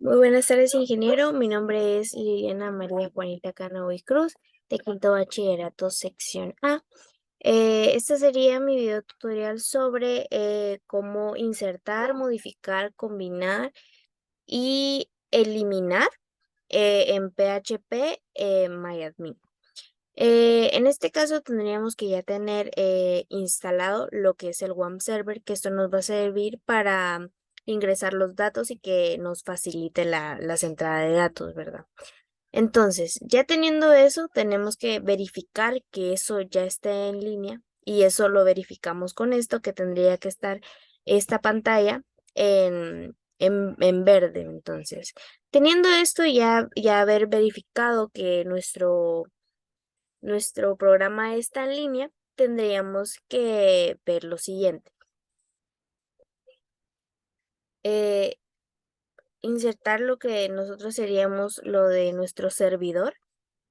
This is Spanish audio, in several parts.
Muy buenas tardes, ingeniero. Mi nombre es Liliana María Juanita Cano y Cruz, de quinto bachillerato, sección A. Este sería mi video tutorial sobre cómo insertar, modificar, combinar y eliminar en PHP MyAdmin. En este caso tendríamos que ya tener instalado lo que es el WAMP Server, que esto nos va a servir para ingresar los datos y que nos facilite las entradas de datos, ¿verdad? Entonces, ya teniendo eso, tenemos que verificar que eso ya esté en línea y eso lo verificamos con esto, que tendría que estar esta pantalla en verde. Entonces, teniendo esto, ya haber verificado que nuestro programa está en línea, tendríamos que ver lo siguiente. Eh, Insertar lo que nosotros seríamos lo de nuestro servidor,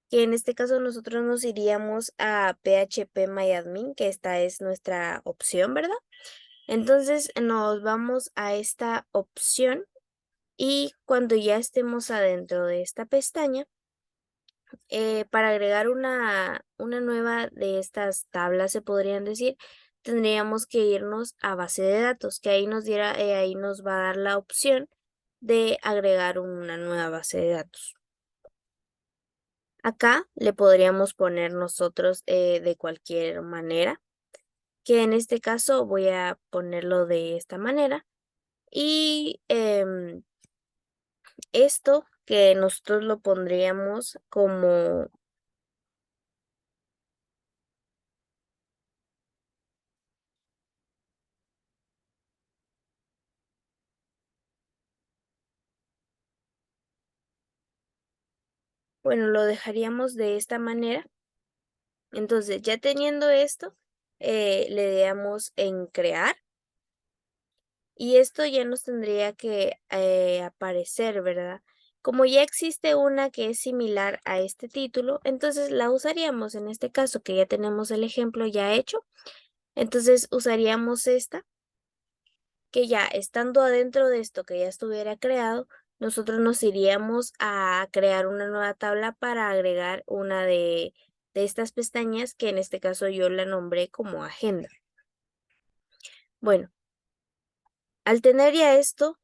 que en este caso nosotros nos iríamos a phpMyAdmin, que esta es nuestra opción, ¿verdad? Entonces nos vamos a esta opción y cuando ya estemos adentro de esta pestaña, para agregar una nueva de estas tablas, se podrían decir, tendríamos que irnos a base de datos, que ahí nos va a dar la opción de agregar una nueva base de datos. Acá le podríamos poner nosotros de cualquier manera, que en este caso voy a ponerlo de esta manera. Y esto que nosotros lo pondríamos como, bueno, lo dejaríamos de esta manera. Entonces, ya teniendo esto, le damos en crear y esto ya nos tendría que aparecer, ¿verdad? Como ya existe una que es similar a este título, entonces la usaríamos en este caso, que ya tenemos el ejemplo ya hecho. Entonces usaríamos esta, que ya estando adentro de esto que ya estuviera creado, nosotros nos iríamos a crear una nueva tabla para agregar una de estas pestañas, que en este caso yo la nombré como agenda. Bueno, al tener ya esto,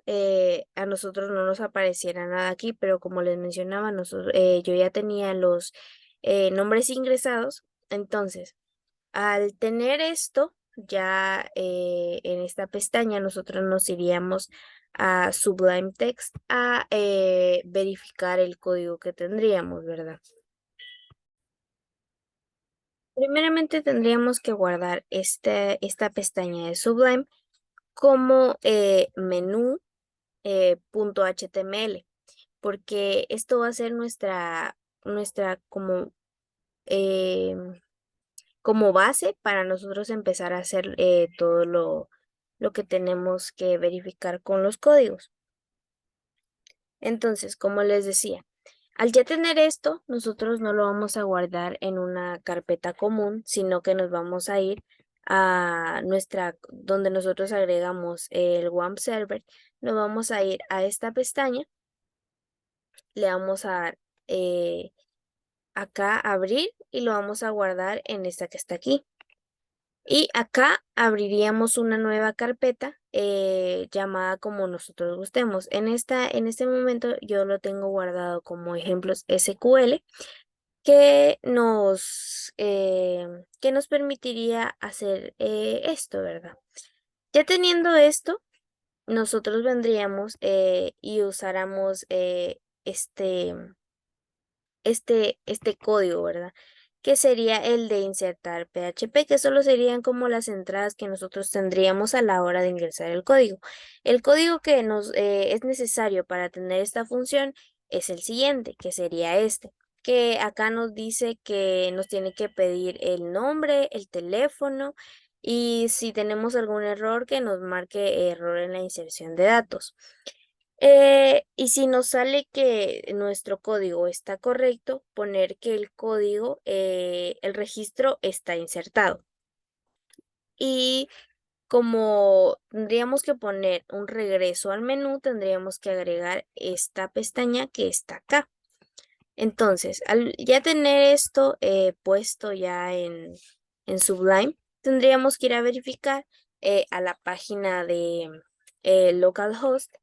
a nosotros no nos apareciera nada aquí, pero como les mencionaba, yo ya tenía los nombres ingresados. Entonces, al tener esto, ya en esta pestaña, nosotros nos iríamos a Sublime Text a verificar el código que tendríamos, ¿verdad? Primeramente tendríamos que guardar esta pestaña de Sublime como menú .html, porque esto va a ser nuestra em, como base para nosotros empezar a hacer todo lo que tenemos que verificar con los códigos. Entonces, como les decía, al ya tener esto, nosotros no lo vamos a guardar en una carpeta común, sino que nos vamos a ir a donde nosotros agregamos el WAMP server, nos vamos a ir a esta pestaña, le vamos a dar acá abrir y lo vamos a guardar en esta que está aquí. Y acá abriríamos una nueva carpeta llamada como nosotros gustemos. En este momento yo lo tengo guardado como ejemplos SQL que nos permitiría hacer esto, ¿verdad? Ya teniendo esto, nosotros vendríamos y usáramos este código, ¿verdad? Que sería el de insertar PHP, que solo serían como las entradas que nosotros tendríamos a la hora de ingresar el código. El código que nos es necesario para tener esta función es el siguiente, que sería este, que acá nos dice que nos tiene que pedir el nombre, el teléfono y si tenemos algún error que nos marque error en la inserción de datos. Y si nos sale que nuestro código está correcto, poner que el código, el registro está insertado. Y como tendríamos que poner un regreso al menú, tendríamos que agregar esta pestaña que está acá. Entonces, al ya tener esto puesto ya en Sublime, tendríamos que ir a verificar a la página de localhost.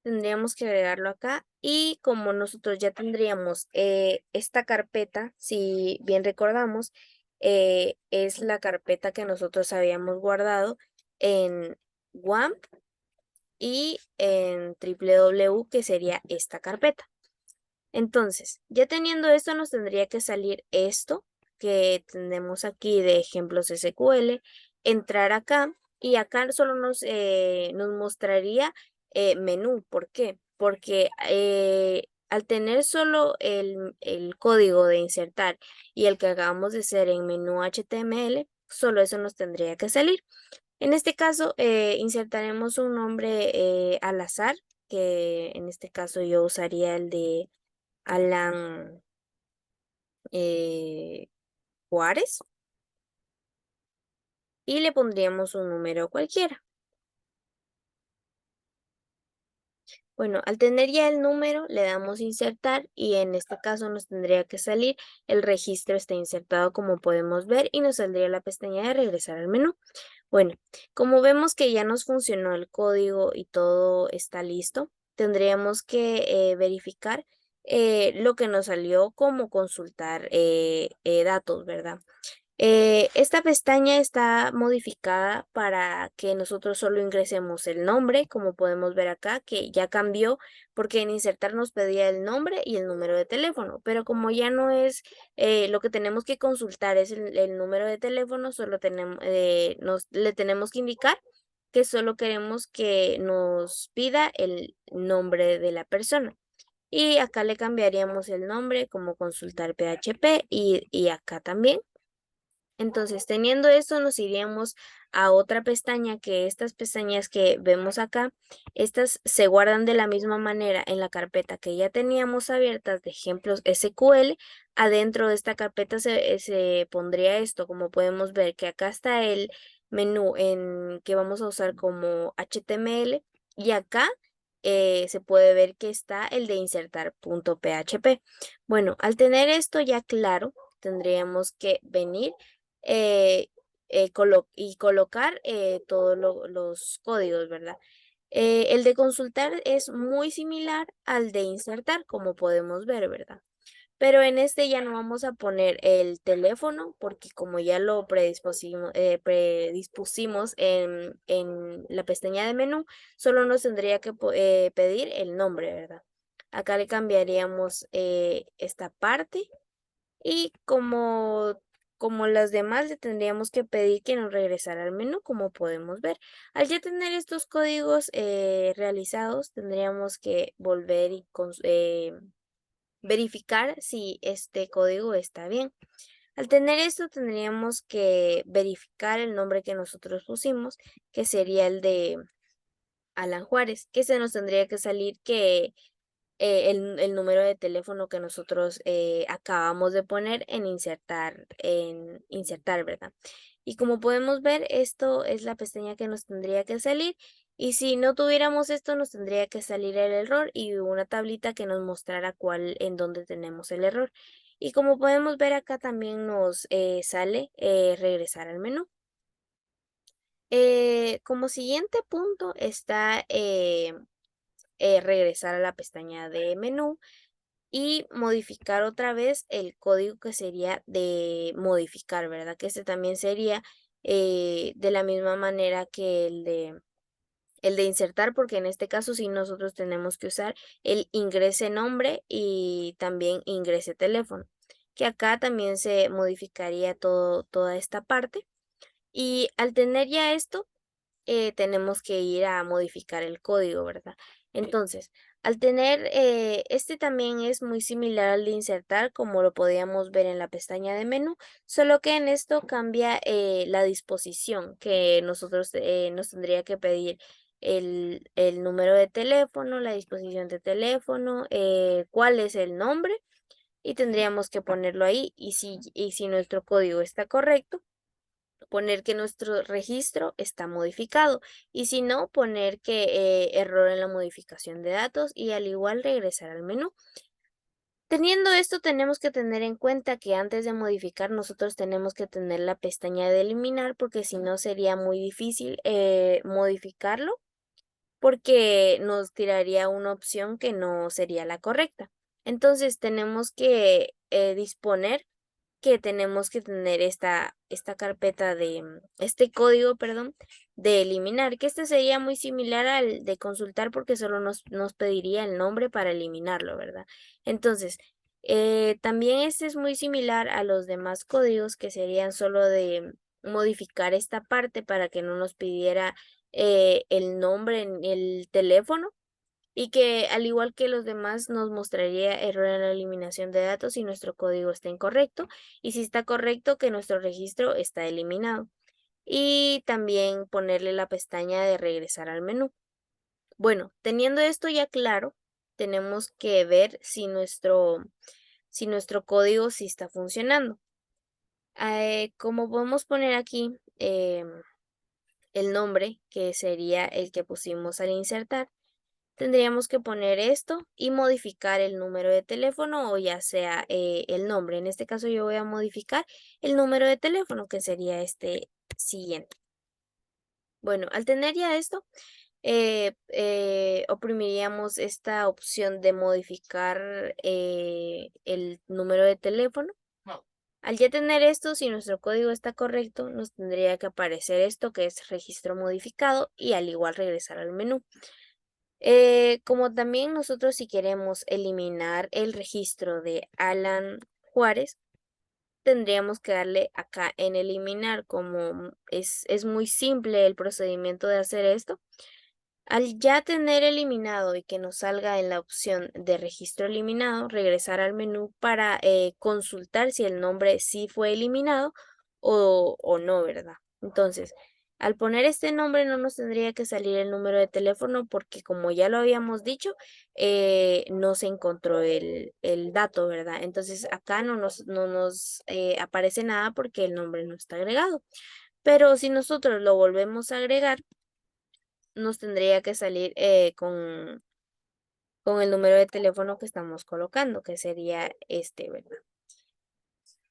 Tendríamos que agregarlo acá y como nosotros ya tendríamos esta carpeta, si bien recordamos, es la carpeta que nosotros habíamos guardado en WAMP y en www, que sería esta carpeta. Entonces, ya teniendo esto, nos tendría que salir esto que tenemos aquí de ejemplos SQL, entrar acá y acá solo nos mostraría menú. ¿Por qué? Porque al tener solo el código de insertar y el que acabamos de hacer en menú HTML, solo eso nos tendría que salir. En este caso, insertaremos un nombre al azar, que en este caso yo usaría el de Alan Juárez y le pondríamos un número cualquiera. Bueno, al tener ya el número, le damos insertar y en este caso nos tendría que salir el registro está insertado como podemos ver y nos saldría la pestaña de regresar al menú. Bueno, como vemos que ya nos funcionó el código y todo está listo, tendríamos que verificar lo que nos salió como consultar datos, ¿verdad? Esta pestaña está modificada para que nosotros solo ingresemos el nombre, como podemos ver acá, que ya cambió porque en insertar nos pedía el nombre y el número de teléfono, pero como ya no es lo que tenemos que consultar es el número de teléfono, solo le tenemos que indicar que solo queremos que nos pida el nombre de la persona. Y acá le cambiaríamos el nombre como consultar PHP y acá también. Entonces, teniendo esto, nos iríamos a otra pestaña, que estas pestañas que vemos acá, estas se guardan de la misma manera en la carpeta que ya teníamos abiertas de ejemplos SQL. Adentro de esta carpeta se pondría esto, como podemos ver que acá está el menú que vamos a usar como HTML y acá se puede ver que está el de insertar.php. Bueno, al tener esto ya claro, tendríamos que venir eh, y colocar todos los códigos, ¿verdad? El de consultar es muy similar al de insertar, como podemos ver, ¿verdad? Pero en este ya no vamos a poner el teléfono porque como ya lo predispusimos en la pestaña de menú, solo nos tendría que pedir el nombre, ¿verdad? Acá le cambiaríamos esta parte y como las demás le tendríamos que pedir que nos regresara al menú, como podemos ver. Al ya tener estos códigos realizados, tendríamos que volver y verificar si este código está bien. Al tener esto, tendríamos que verificar el nombre que nosotros pusimos, que sería el de Alan Juárez, que se nos tendría que salir que el número de teléfono que nosotros acabamos de poner en insertar, ¿verdad? Y como podemos ver, esto es la pestaña que nos tendría que salir. Y si no tuviéramos esto, nos tendría que salir el error y una tablita que nos mostrara en dónde tenemos el error. Y como podemos ver acá también nos sale regresar al menú. Como siguiente punto está regresar a la pestaña de menú y modificar otra vez el código que sería de modificar, ¿verdad? Que este también sería de la misma manera que el de insertar, porque en este caso sí nosotros tenemos que usar el ingrese nombre y también ingrese teléfono, que acá también se modificaría toda esta parte. Y al tener ya esto, tenemos que ir a modificar el código, ¿verdad? Entonces, al tener, este también es muy similar al de insertar, como lo podíamos ver en la pestaña de menú, solo que en esto cambia la disposición, que nosotros nos tendría que pedir el número de teléfono, la disposición de teléfono, cuál es el nombre y tendríamos que ponerlo ahí. Y si nuestro código está correcto, poner que nuestro registro está modificado. Y si no, poner que error en la modificación de datos y al igual regresar al menú. Teniendo esto, tenemos que tener en cuenta que antes de modificar, nosotros tenemos que tener la pestaña de eliminar, porque si no sería muy difícil modificarlo, porque nos tiraría una opción que no sería la correcta. Entonces, tenemos que disponer que tenemos que tener esta carpeta este código, perdón, de eliminar, que este sería muy similar al de consultar porque solo nos pediría el nombre para eliminarlo, ¿verdad? Entonces, también este es muy similar a los demás códigos que serían solo de modificar esta parte para que no nos pidiera el nombre en el teléfono y que al igual que los demás nos mostraría error en la eliminación de datos si nuestro código está incorrecto y si está correcto que nuestro registro está eliminado. Y también ponerle la pestaña de regresar al menú. Bueno, teniendo esto ya claro, tenemos que ver si nuestro código sí está funcionando. Como podemos poner aquí el nombre, que sería el que pusimos al insertar, tendríamos que poner esto y modificar el número de teléfono o ya sea el nombre. En este caso yo voy a modificar el número de teléfono que sería este siguiente. Bueno, al tener ya esto, oprimiríamos esta opción de modificar el número de teléfono. Al ya tener esto, si nuestro código está correcto, nos tendría que aparecer esto que es registro modificado y al igual regresar al menú. Como también nosotros si queremos eliminar el registro de Alan Juárez, tendríamos que darle acá en eliminar, como es muy simple el procedimiento de hacer esto. Al ya tener eliminado y que nos salga en la opción de registro eliminado, regresar al menú para consultar si el nombre sí fue eliminado o no, ¿verdad? Entonces, al poner este nombre no nos tendría que salir el número de teléfono porque como ya lo habíamos dicho, no se encontró el dato, ¿verdad? Entonces acá no nos aparece nada porque el nombre no está agregado. Pero si nosotros lo volvemos a agregar, nos tendría que salir con el número de teléfono que estamos colocando, que sería este, ¿verdad?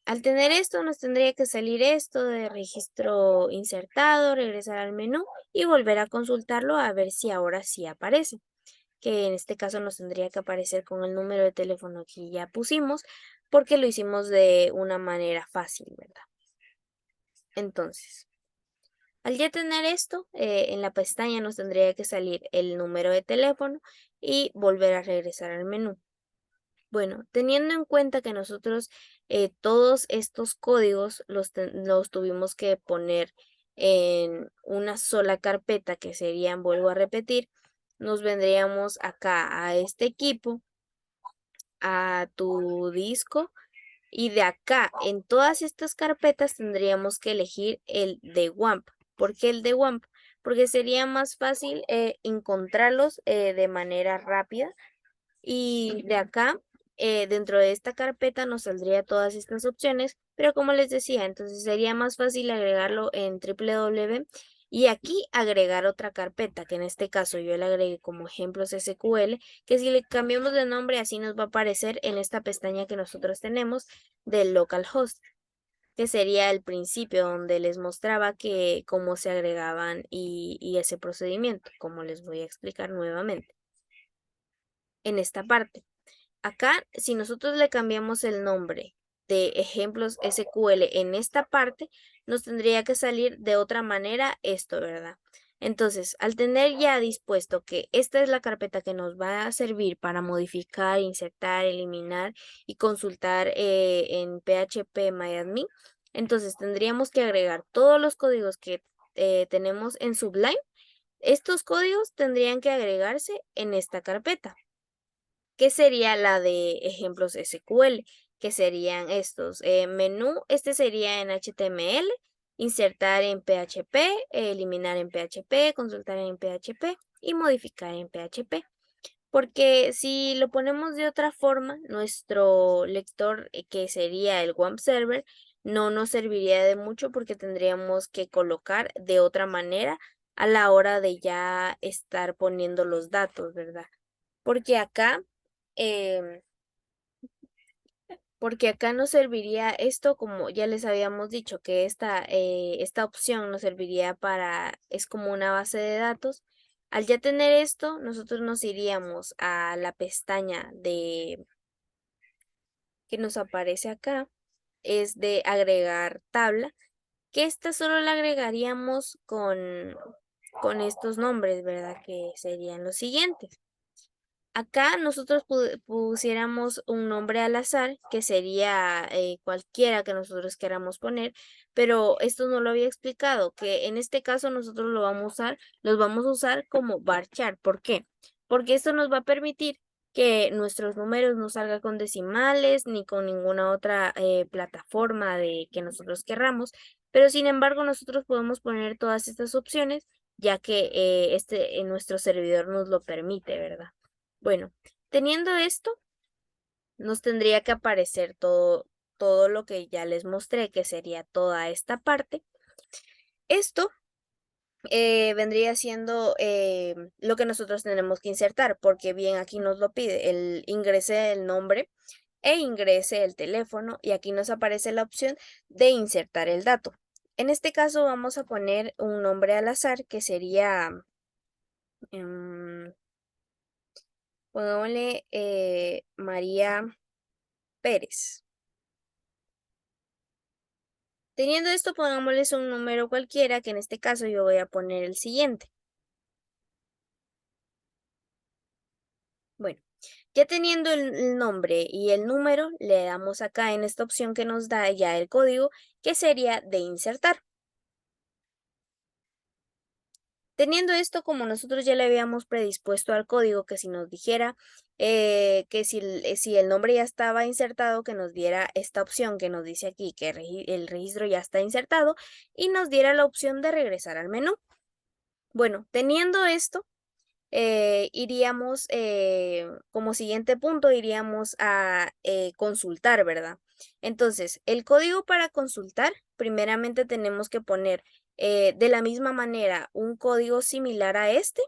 Al tener esto, nos tendría que salir esto de registro insertado, regresar al menú y volver a consultarlo a ver si ahora sí aparece, que en este caso nos tendría que aparecer con el número de teléfono que ya pusimos, porque lo hicimos de una manera fácil, ¿verdad? Entonces, al ya tener esto, en la pestaña nos tendría que salir el número de teléfono y volver a regresar al menú. Bueno, teniendo en cuenta que nosotros todos estos códigos los tuvimos que poner en una sola carpeta, que serían, vuelvo a repetir, nos vendríamos acá a este equipo, a tu disco, y de acá, en todas estas carpetas, tendríamos que elegir el de WAMP. ¿Por qué el de WAMP? Porque sería más fácil encontrarlos de manera rápida. Y de acá, dentro de esta carpeta, nos saldría todas estas opciones. Pero como les decía, entonces sería más fácil agregarlo en www. Y aquí agregar otra carpeta, que en este caso yo le agregué como ejemplos SQL, que si le cambiamos de nombre así nos va a aparecer en esta pestaña que nosotros tenemos del localhost, que sería el principio donde les mostraba que cómo se agregaban y ese procedimiento, como les voy a explicar nuevamente en esta parte. Acá, si nosotros le cambiamos el nombre de ejemplos SQL en esta parte, nos tendría que salir de otra manera esto, ¿verdad? Entonces, al tener ya dispuesto que esta es la carpeta que nos va a servir para modificar, insertar, eliminar y consultar en PHP entonces tendríamos que agregar todos los códigos que tenemos en Sublime. Estos códigos tendrían que agregarse en esta carpeta, que sería la de ejemplos SQL, que serían estos. Menú, este sería en HTML, insertar en PHP, eliminar en PHP, consultar en PHP y modificar en PHP. Porque si lo ponemos de otra forma, nuestro lector, que sería el WAMP server, no nos serviría de mucho porque tendríamos que colocar de otra manera a la hora de ya estar poniendo los datos, ¿verdad? Porque acá, em, porque acá nos serviría esto, como ya les habíamos dicho, que esta opción nos serviría para, es como una base de datos. Al ya tener esto, nosotros nos iríamos a la pestaña de que nos aparece acá, es de agregar tabla, que esta solo la agregaríamos con estos nombres, ¿verdad? Que serían los siguientes. Acá nosotros pusiéramos un nombre al azar, que sería cualquiera que nosotros queramos poner, pero esto no lo había explicado, que en este caso nosotros los vamos a usar como varchar. ¿Por qué? Porque esto nos va a permitir que nuestros números no salgan con decimales ni con ninguna otra plataforma de que nosotros querramos, pero sin embargo nosotros podemos poner todas estas opciones, ya que nuestro servidor nos lo permite, ¿verdad? Bueno, teniendo esto, nos tendría que aparecer todo lo que ya les mostré, que sería toda esta parte. Esto vendría siendo lo que nosotros tenemos que insertar, porque bien aquí nos lo pide, ingrese el nombre e ingrese el teléfono, y aquí nos aparece la opción de insertar el dato. En este caso vamos a poner un nombre al azar que sería, mm, pongámosle María Pérez. Teniendo esto, pongámosles un número cualquiera, que en este caso yo voy a poner el siguiente. Bueno, ya teniendo el nombre y el número, le damos acá en esta opción que nos da ya el código, que sería de insertar. Teniendo esto, como nosotros ya le habíamos predispuesto al código, que si nos dijera que si el nombre ya estaba insertado, que nos diera esta opción que nos dice aquí, que el registro ya está insertado, y nos diera la opción de regresar al menú. Bueno, teniendo esto, iríamos, como siguiente punto, iríamos a consultar, ¿verdad? Entonces, el código para consultar, primeramente tenemos que poner de la misma manera un código similar a este,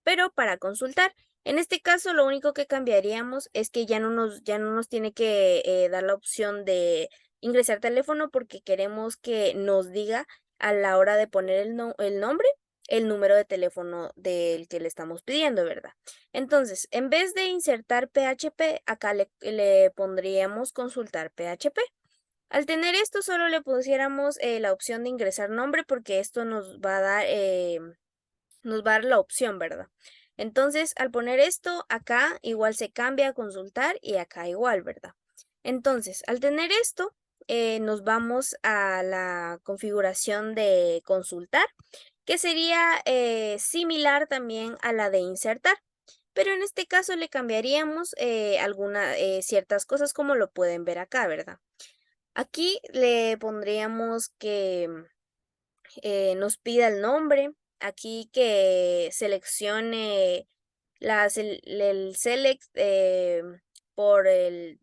pero para consultar. En este caso, lo único que cambiaríamos es que ya no nos tiene que dar la opción de ingresar teléfono, porque queremos que nos diga a la hora de poner el nombre, el número de teléfono del que le estamos pidiendo, ¿verdad? Entonces, en vez de insertar PHP, acá le pondríamos consultar PHP. Al tener esto, solo le pusiéramos la opción de ingresar nombre, porque esto nos va a dar la opción, ¿verdad? Entonces, al poner esto acá, igual se cambia a consultar, y acá igual, ¿verdad? Entonces, al tener esto, nos vamos a la configuración de consultar, que sería similar también a la de insertar. Pero en este caso le cambiaríamos ciertas cosas, como lo pueden ver acá, ¿verdad? Aquí le pondríamos que nos pida el nombre, aquí que seleccione el select por en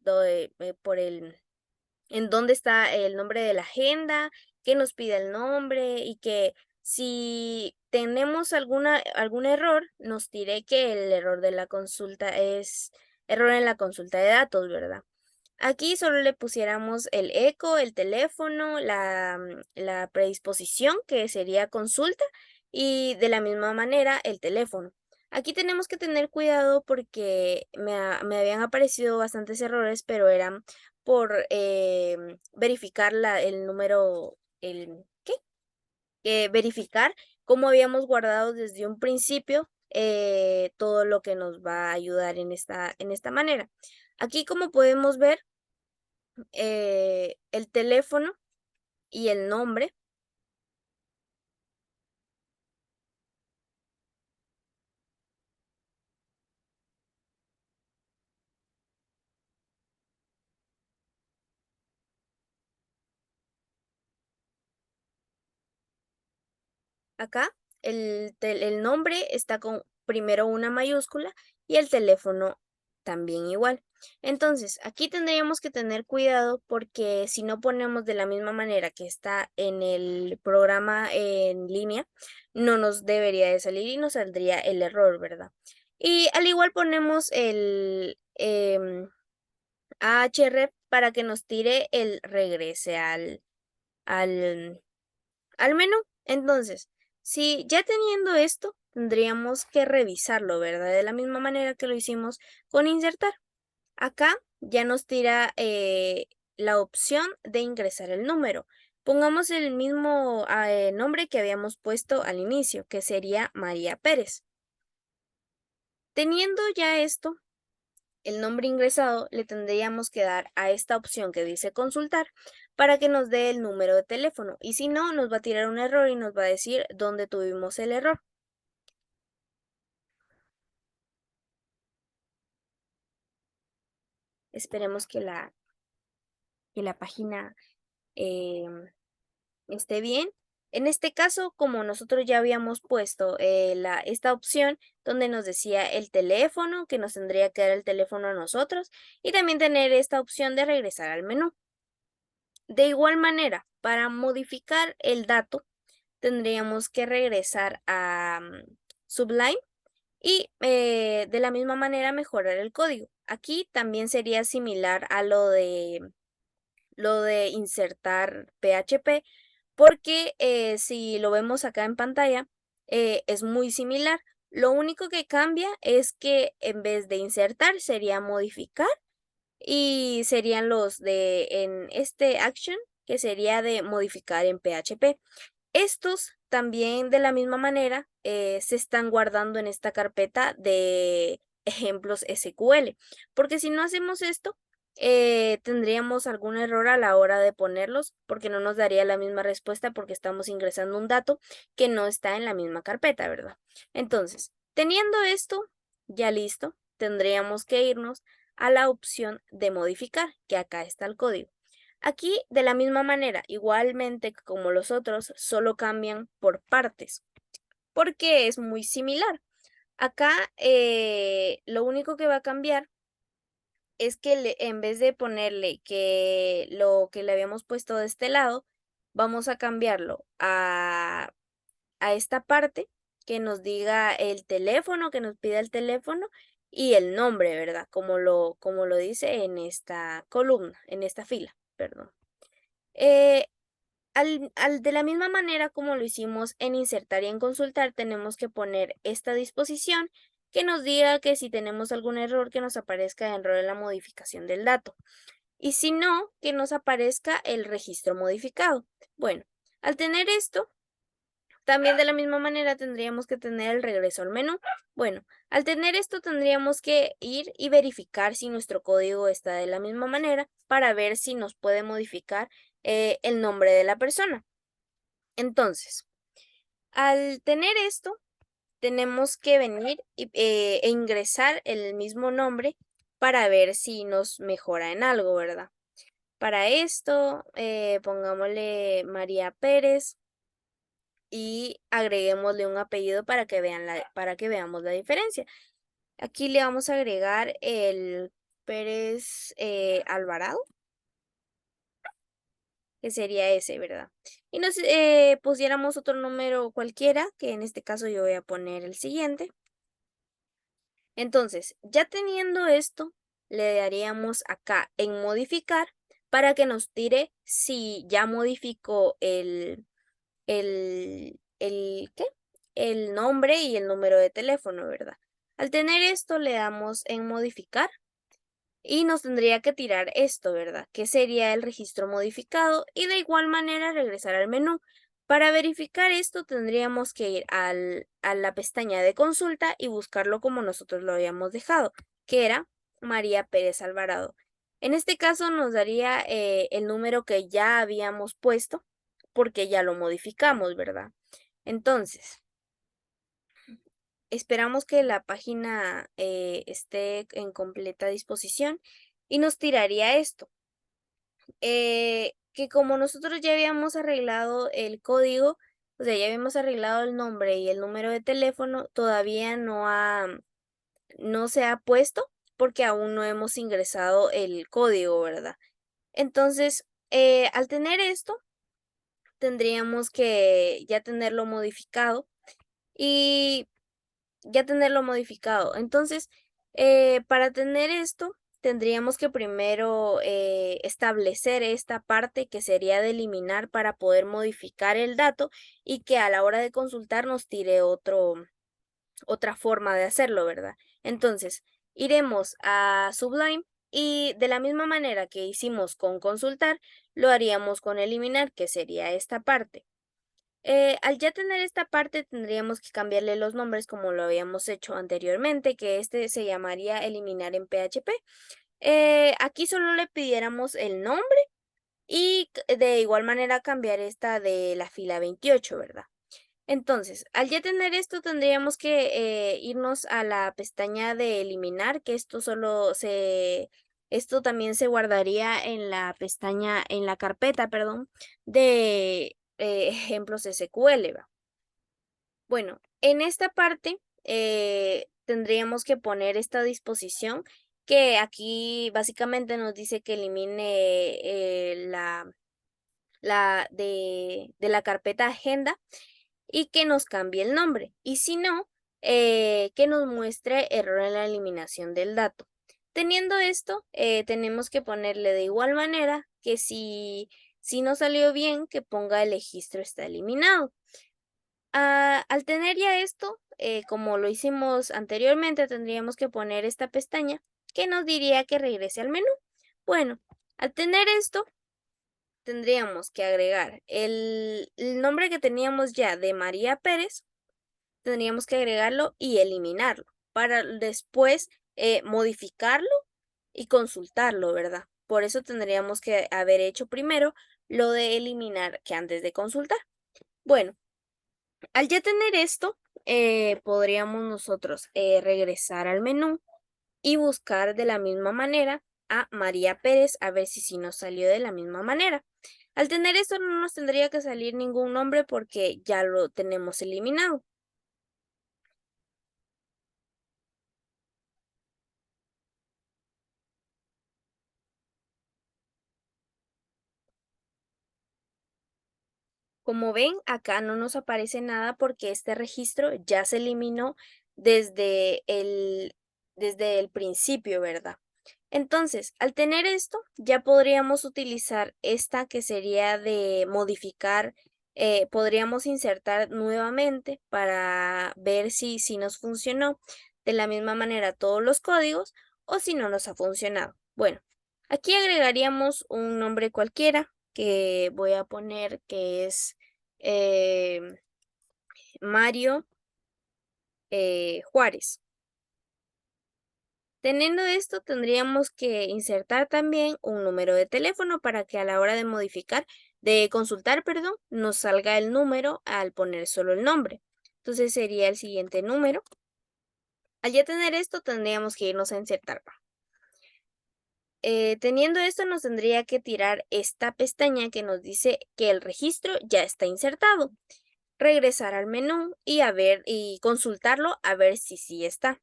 dónde está el nombre de la agenda, que nos pida el nombre, y que si tenemos algún error, nos diré que el error de la consulta es error en la consulta de datos, ¿verdad? Aquí solo le pusiéramos el eco, el teléfono, la predisposición, que sería consulta, y de la misma manera el teléfono. Aquí tenemos que tener cuidado porque me habían aparecido bastantes errores, pero eran por verificar el número, ¿qué? Verificar cómo habíamos guardado desde un principio todo lo que nos va a ayudar en esta manera. Aquí, como podemos ver, el teléfono y el nombre. Acá el nombre está con primero una mayúscula y el teléfono también igual. Entonces, aquí tendríamos que tener cuidado porque si no ponemos de la misma manera que está en el programa en línea, no nos debería de salir y nos saldría el error, ¿verdad? Y al igual ponemos el ahref para que nos tire el regrese al, al menú. Entonces, si ya teniendo esto, tendríamos que revisarlo, ¿verdad? De la misma manera que lo hicimos con insertar. Acá ya nos tira la opción de ingresar el número. Pongamos el mismo nombre que habíamos puesto al inicio, que sería María Pérez. Teniendo ya esto, el nombre ingresado, le tendríamos que dar a esta opción que dice consultar para que nos dé el número de teléfono. Y si no, nos va a tirar un error y nos va a decir dónde tuvimos el error. Esperemos que la página esté bien. En este caso, como nosotros ya habíamos puesto esta opción donde nos decía el teléfono, que nos tendría que dar el teléfono a nosotros, y también tener esta opción de regresar al menú. De igual manera, para modificar el dato, tendríamos que regresar a Sublime y de la misma manera mejorar el código. Aquí también sería similar a lo de insertar PHP, porque si lo vemos acá en pantalla, es muy similar. Lo único que cambia es que en vez de insertar sería modificar y serían los de en este action, que sería de modificar en PHP. Estos también de la misma manera se están guardando en esta carpeta de ejemplos SQL, porque si no hacemos esto, tendríamos algún error a la hora de ponerlos, porque no nos daría la misma respuesta porque estamos ingresando un dato que no está en la misma carpeta, ¿verdad? Entonces, teniendo esto ya listo, tendríamos que irnos a la opción de modificar, que acá está el código. Aquí, de la misma manera, igualmente como los otros, solo cambian por partes, porque es muy similar. Acá, lo único que va a cambiar es que en vez de ponerle que lo que le habíamos puesto de este lado, vamos a cambiarlo a esta parte que nos diga el teléfono, que nos pida el teléfono y el nombre, ¿verdad? Como lo dice en esta columna, en esta fila, perdón. De la misma manera como lo hicimos en insertar y en consultar, tenemos que poner esta disposición que nos diga que si tenemos algún error, que nos aparezca el error en la modificación del dato. Y si no, que nos aparezca el registro modificado. Bueno, al tener esto, también de la misma manera tendríamos que tener el regreso al menú. Bueno, al tener esto tendríamos que ir y verificar si nuestro código está de la misma manera para ver si nos puede modificar el nombre de la persona. Entonces, al tener esto, tenemos que venir e ingresar el mismo nombre para ver si nos mejora en algo, ¿verdad? Para esto, pongámosle María Pérez y agreguémosle un apellido para que veamos la diferencia. Aquí le vamos a agregar el Pérez Alvarado, que sería ese, ¿verdad? Y nos pusiéramos otro número cualquiera, que en este caso yo voy a poner el siguiente. Entonces, ya teniendo esto, le daríamos acá en modificar para que nos tire si ya modificó ¿qué? El nombre y el número de teléfono, ¿verdad? Al tener esto, le damos en modificar y nos tendría que tirar esto, ¿verdad? Que sería el registro modificado y de igual manera regresar al menú. Para verificar esto tendríamos que ir a la pestaña de consulta y buscarlo como nosotros lo habíamos dejado, que era María Pérez Alvarado. En este caso nos daría el número que ya habíamos puesto porque ya lo modificamos, ¿verdad? Entonces, esperamos que la página esté en completa disposición y nos tiraría esto. Que como nosotros ya habíamos arreglado el código, o sea, ya habíamos arreglado el nombre y el número de teléfono, todavía no se ha puesto porque aún no hemos ingresado el código, ¿verdad? Entonces, al tener esto, tendríamos que ya tenerlo modificado y ya tenerlo modificado. Entonces, para tener esto, tendríamos que primero establecer esta parte que sería de eliminar para poder modificar el dato y que a la hora de consultar nos tire otra forma de hacerlo, ¿verdad? Entonces, iremos a Sublime y de la misma manera que hicimos con consultar, lo haríamos con eliminar, que sería esta parte. Al ya tener esta parte, tendríamos que cambiarle los nombres como lo habíamos hecho anteriormente, que este se llamaría eliminar en PHP. Aquí solo le pidiéramos el nombre y de igual manera cambiar esta de la fila 28, ¿verdad? Entonces, al ya tener esto, tendríamos que irnos a la pestaña de eliminar, que esto también se guardaría en la pestaña, en la carpeta, perdón, de ejemplos SQL, ¿va? Bueno, en esta parte tendríamos que poner esta disposición que aquí básicamente nos dice que elimine de la carpeta agenda y que nos cambie el nombre. Y si no, que nos muestre error en la eliminación del dato. Teniendo esto, tenemos que ponerle de igual manera que si no salió bien, que ponga el registro está eliminado. Al tener ya esto, como lo hicimos anteriormente, tendríamos que poner esta pestaña que nos diría que regrese al menú. Bueno, al tener esto, tendríamos que agregar el nombre que teníamos ya de María Pérez, tendríamos que agregarlo y eliminarlo para después modificarlo y consultarlo, ¿verdad? Por eso tendríamos que haber hecho primero lo de eliminar que antes de consultar. Bueno, al ya tener esto, podríamos nosotros regresar al menú y buscar de la misma manera a María Pérez a ver si nos salió de la misma manera. Al tener esto no nos tendría que salir ningún nombre porque ya lo tenemos eliminado. Como ven, acá no nos aparece nada porque este registro ya se eliminó desde desde el principio, ¿verdad? Entonces, al tener esto, ya podríamos utilizar esta que sería de modificar, podríamos insertar nuevamente para ver si nos funcionó de la misma manera todos los códigos o si no nos ha funcionado. Bueno, aquí agregaríamos un nombre cualquiera que voy a poner que es eh, Mario Juárez. Teniendo esto, tendríamos que insertar también un número de teléfono para que a la hora de consultar, perdón, nos salga el número al poner solo el nombre. Entonces sería el siguiente número. Al ya tener esto, tendríamos que irnos a insertar. Teniendo esto, nos tendría que tirar esta pestaña que nos dice que el registro ya está insertado. Regresar al menú y a ver y consultarlo a ver si sí está.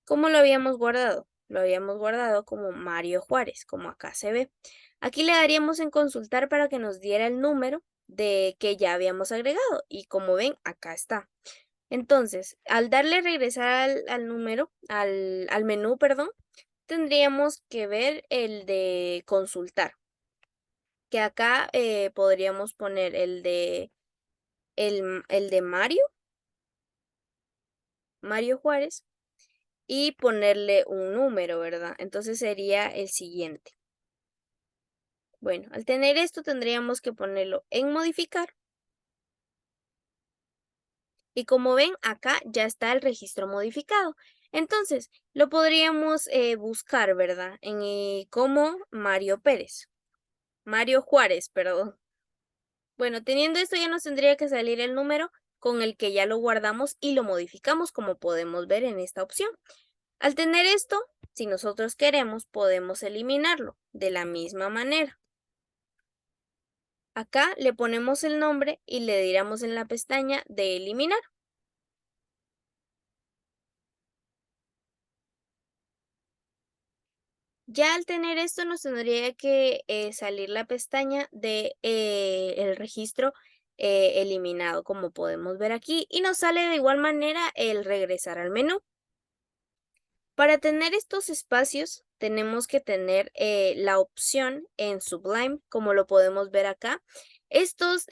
¿Cómo lo habíamos guardado? Lo habíamos guardado como Mario Juárez, como acá se ve. Aquí le daríamos en consultar para que nos diera el número de que ya habíamos agregado y como ven, acá está. Entonces, al darle regresar al número, al menú, perdón, tendríamos que ver el de consultar, que acá podríamos poner el de Mario Juárez, y ponerle un número, ¿verdad? Entonces sería el siguiente. Bueno, al tener esto tendríamos que ponerlo en modificar. Y como ven, acá ya está el registro modificado. Entonces, lo podríamos buscar, ¿verdad? Como Mario Pérez. Mario Juárez, perdón. Bueno, teniendo esto ya nos tendría que salir el número con el que ya lo guardamos y lo modificamos como podemos ver en esta opción. Al tener esto, si nosotros queremos, podemos eliminarlo de la misma manera. Acá le ponemos el nombre y le diremos en la pestaña de eliminar. Ya al tener esto nos tendría que salir la pestaña de el registro eliminado, como podemos ver aquí, y nos sale de igual manera el regresar al menú. Para tener estos espacios tenemos que tener la opción en Sublime, como lo podemos ver acá. Estos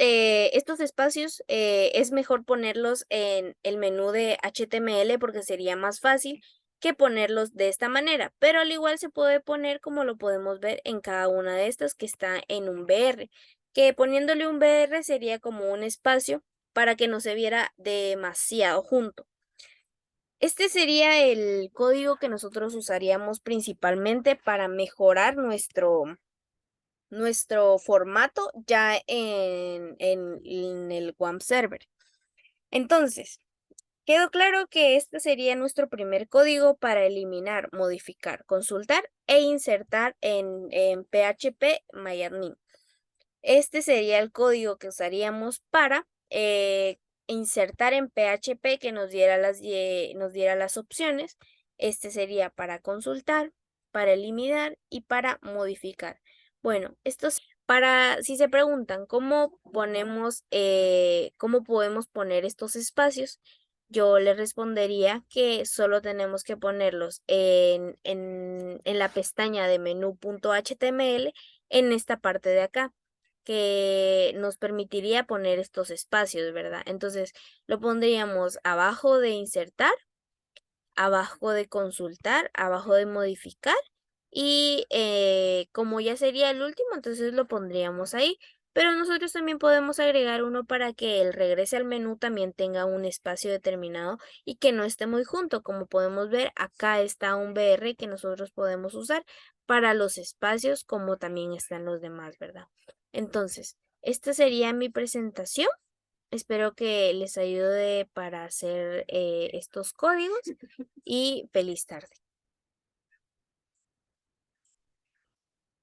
espacios es mejor ponerlos en el menú de HTML porque sería más fácil que ponerlos de esta manera, pero al igual se puede poner como lo podemos ver en cada una de estas que está en un BR, que poniéndole un BR sería como un espacio para que no se viera demasiado junto. Este sería el código que nosotros usaríamos principalmente para mejorar nuestro formato ya en el WAMP server. Entonces, quedó claro que este sería nuestro primer código para eliminar, modificar, consultar e insertar en PHP MyAdmin. Este sería el código que usaríamos para insertar en PHP que nos diera las opciones. Este sería para consultar, para eliminar y para modificar. Bueno, si se preguntan cómo podemos poner estos espacios, yo les respondería que solo tenemos que ponerlos en la pestaña de menú.html en esta parte de acá que nos permitiría poner estos espacios, ¿verdad? Entonces lo pondríamos abajo de insertar, abajo de consultar, abajo de modificar y como ya sería el último, entonces lo pondríamos ahí. Pero nosotros también podemos agregar uno para que el regrese al menú también tenga un espacio determinado y que no esté muy junto. Como podemos ver, acá está un BR que nosotros podemos usar para los espacios como también están los demás, ¿verdad? Entonces, esta sería mi presentación. Espero que les ayude para hacer estos códigos y feliz tarde.